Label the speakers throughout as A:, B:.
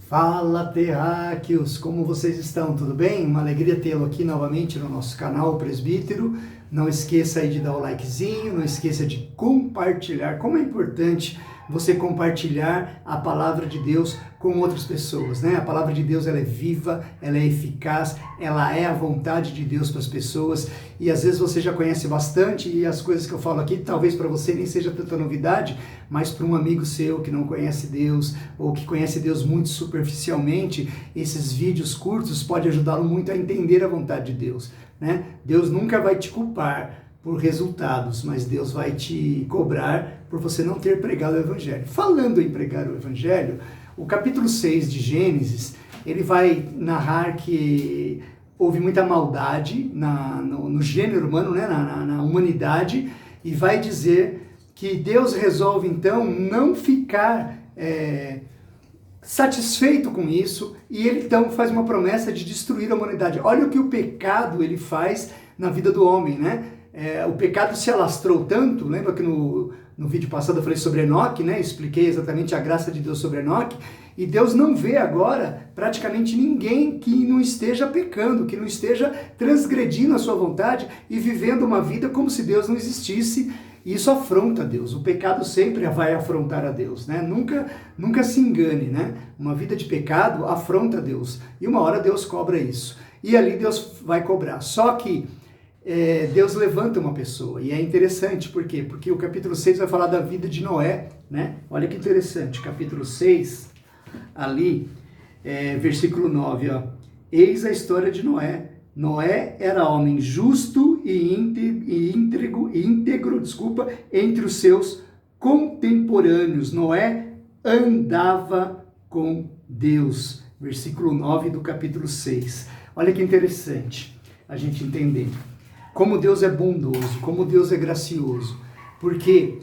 A: Fala, terráqueos! Como vocês estão? Tudo bem? Uma alegria tê-lo aqui novamente no nosso canal Presbítero. Não esqueça aí de dar o likezinho, não esqueça de compartilhar. Como é importante você compartilhar a palavra de Deus com outras pessoas, né? A palavra de Deus, ela é viva, ela é eficaz, ela é a vontade de Deus para as pessoas. E às vezes você já conhece bastante e as coisas que eu falo aqui, talvez para você nem seja tanta novidade, mas para um amigo seu que não conhece Deus ou que conhece Deus muito superficialmente, esses vídeos curtos podem ajudá-lo muito a entender a vontade de Deus, né? Deus nunca vai te culpar por resultados, mas Deus vai te cobrar por você não ter pregado o Evangelho. Falando em pregar o Evangelho, o capítulo 6 de Gênesis, ele vai narrar que houve muita maldade no gênero humano, né? na humanidade, e vai dizer que Deus resolve então não ficar satisfeito com isso, e ele então faz uma promessa de destruir a humanidade. Olha o que o pecado ele faz na vida do homem, né? O pecado se alastrou tanto, lembra que no vídeo passado eu falei sobre Enoque, né? Expliquei exatamente a graça de Deus sobre Enoque, e Deus não vê agora praticamente ninguém que não esteja pecando, que não esteja transgredindo a sua vontade e vivendo uma vida como se Deus não existisse. E isso afronta a Deus. O pecado sempre vai afrontar a Deus, né? Nunca se engane, né? Uma vida de pecado afronta a Deus. E uma hora Deus cobra isso. E ali Deus vai cobrar. Só que Deus levanta uma pessoa. E é interessante, por quê? Porque o capítulo 6 vai falar da vida de Noé, né? Olha que interessante. Capítulo 6, ali, versículo 9, ó. Eis a história de Noé. Noé era homem justo e íntegro, entre os seus contemporâneos. Noé andava com Deus. Versículo 9 do capítulo 6. Olha que interessante a gente entender como Deus é bondoso, como Deus é gracioso. Porque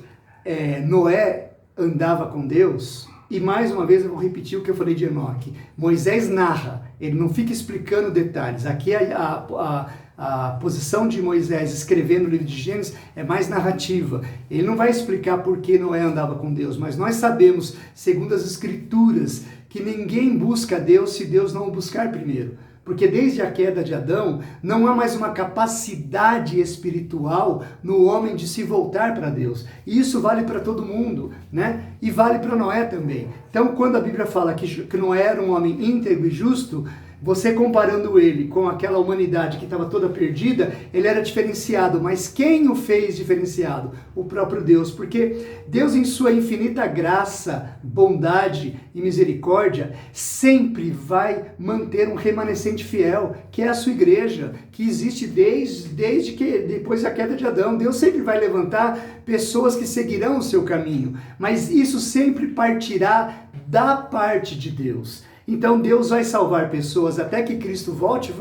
A: Noé andava com Deus. E mais uma vez eu vou repetir o que eu falei de Enoque. Moisés narra, ele não fica explicando detalhes. Aqui a posição de Moisés escrevendo o livro de Gênesis é mais narrativa. Ele não vai explicar por que Noé andava com Deus, mas nós sabemos, segundo as Escrituras, que ninguém busca Deus se Deus não o buscar primeiro. Porque desde a queda de Adão, não há mais uma capacidade espiritual no homem de se voltar para Deus. E isso vale para todo mundo, né? E vale para Noé também. Então, quando a Bíblia fala que Noé era um homem íntegro e justo, você comparando ele com aquela humanidade que estava toda perdida, ele era diferenciado. Mas quem o fez diferenciado? O próprio Deus. Porque Deus, em sua infinita graça, bondade e misericórdia, sempre vai manter um remanescente fiel, que é a sua igreja, que existe desde que depois da queda de Adão. Deus sempre vai levantar pessoas que seguirão o seu caminho. Mas isso sempre partirá da parte de Deus. Então Deus vai salvar pessoas até que Cristo volte,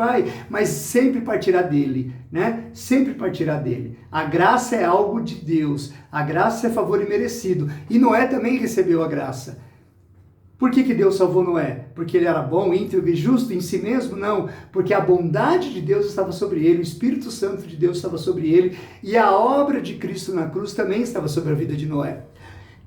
A: mas sempre partirá dele, né? Sempre partirá dele. A graça é algo de Deus, a graça é favor imerecido. E Noé também recebeu a graça. Por que Deus salvou Noé? Porque ele era bom, íntegro e justo em si mesmo? Não, porque a bondade de Deus estava sobre ele, o Espírito Santo de Deus estava sobre ele, e a obra de Cristo na cruz também estava sobre a vida de Noé.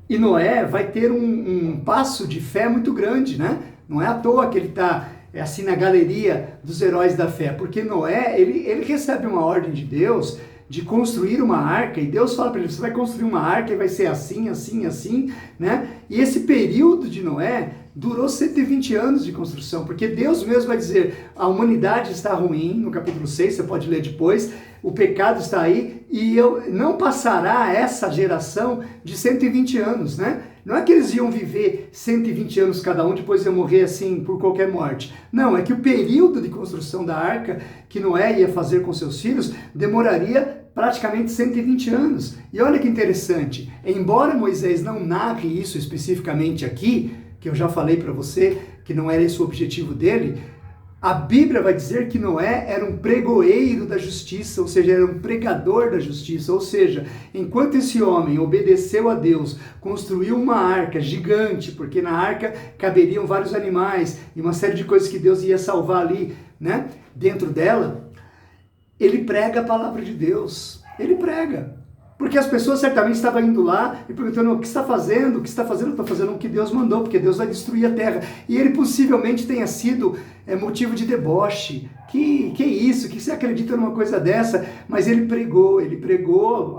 A: E Noé vai ter um passo de fé muito grande, né? Não é à toa que ele está assim na galeria dos heróis da fé, porque Noé, ele recebe uma ordem de Deus de construir uma arca, e Deus fala para ele, você vai construir uma arca e vai ser assim, assim, assim, né? E esse período de Noé durou 120 anos de construção, porque Deus mesmo vai dizer, a humanidade está ruim, no capítulo 6, você pode ler depois, o pecado está aí, e não passará essa geração de 120 anos, né? Não é que eles iam viver 120 anos cada um, depois iam morrer assim por qualquer morte. Não, é que o período de construção da arca que Noé ia fazer com seus filhos demoraria praticamente 120 anos. E olha que interessante, embora Moisés não narre isso especificamente aqui, que eu já falei para você que não era esse o objetivo dele, a Bíblia vai dizer que Noé era um pregoeiro da justiça, ou seja, era um pregador da justiça, ou seja, enquanto esse homem obedeceu a Deus, construiu uma arca gigante, porque na arca caberiam vários animais e uma série de coisas que Deus ia salvar ali, né, dentro dela, ele prega a palavra de Deus, ele prega. Porque as pessoas certamente estavam indo lá e perguntando: o que está fazendo? O que está fazendo? Estou fazendo o que Deus mandou, porque Deus vai destruir a terra. E ele possivelmente tenha sido motivo de deboche. Que isso? Que você acredita numa coisa dessa? Mas ele pregou,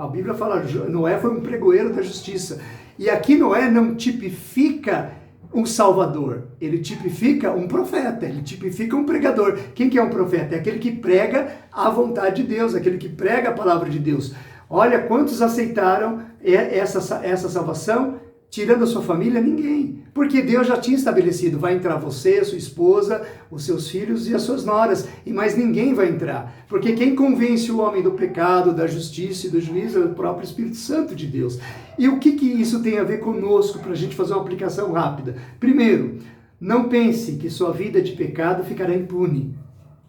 A: a Bíblia fala, Noé foi um pregoeiro da justiça. E aqui Noé não tipifica um salvador, ele tipifica um profeta, ele tipifica um pregador. Quem que é um profeta? É aquele que prega a vontade de Deus, aquele que prega a palavra de Deus. Olha quantos aceitaram essa salvação, tirando a sua família? Ninguém. Porque Deus já tinha estabelecido, vai entrar você, a sua esposa, os seus filhos e as suas noras, e mais ninguém vai entrar. Porque quem convence o homem do pecado, da justiça e do juízo é o próprio Espírito Santo de Deus. E o que isso tem a ver conosco, para a gente fazer uma aplicação rápida? Primeiro, não pense que sua vida de pecado ficará impune.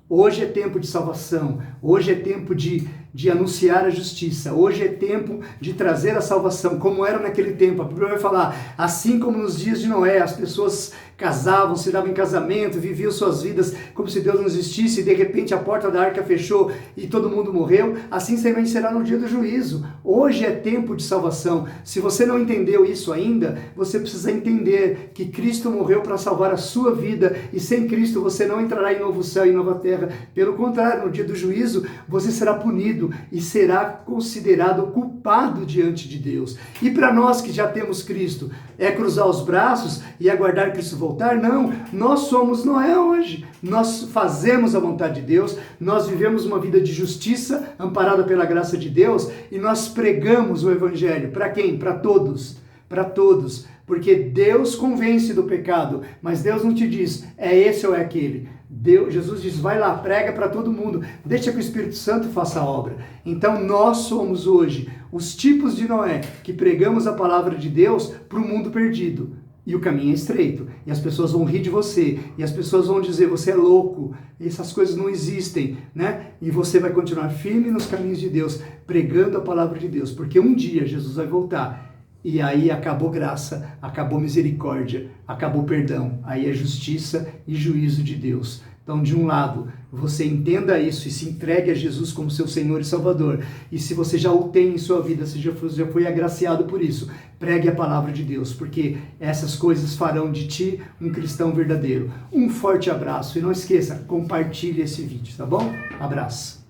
A: Hoje é tempo de salvação, hoje é tempo de anunciar a justiça, hoje é tempo de trazer a salvação, como era naquele tempo. A Bíblia vai falar, assim como nos dias de Noé, as pessoas casavam, se davam em casamento, viviam suas vidas como se Deus não existisse, e de repente a porta da arca fechou e todo mundo morreu, assim também será no dia do juízo. Hoje é tempo de salvação. Se você não entendeu isso ainda, você precisa entender que Cristo morreu para salvar a sua vida, e sem Cristo você não entrará em novo céu e nova terra. Pelo contrário, no dia do juízo você será punido e será considerado culpado diante de Deus. E para nós que já temos Cristo, é cruzar os braços e aguardar Cristo voltar? Não, nós somos Noé hoje. Nós fazemos a vontade de Deus, nós vivemos uma vida de justiça, amparada pela graça de Deus, e nós pregamos o Evangelho. Para quem? Para todos. Para todos. Porque Deus convence do pecado, mas Deus não te diz, é esse ou é aquele. Jesus diz, vai lá, prega para todo mundo, deixa que o Espírito Santo faça a obra. Então nós somos hoje os tipos de Noé, que pregamos a palavra de Deus para o mundo perdido. E o caminho é estreito, e as pessoas vão rir de você, e as pessoas vão dizer, você é louco, essas coisas não existem, né? E você vai continuar firme nos caminhos de Deus, pregando a palavra de Deus, porque um dia Jesus vai voltar. E aí acabou graça, acabou misericórdia, acabou perdão. Aí é justiça e juízo de Deus. Então, de um lado, você entenda isso e se entregue a Jesus como seu Senhor e Salvador. E se você já o tem em sua vida, se já foi agraciado por isso, pregue a palavra de Deus, porque essas coisas farão de ti um cristão verdadeiro. Um forte abraço e não esqueça, compartilhe esse vídeo, tá bom? Abraço.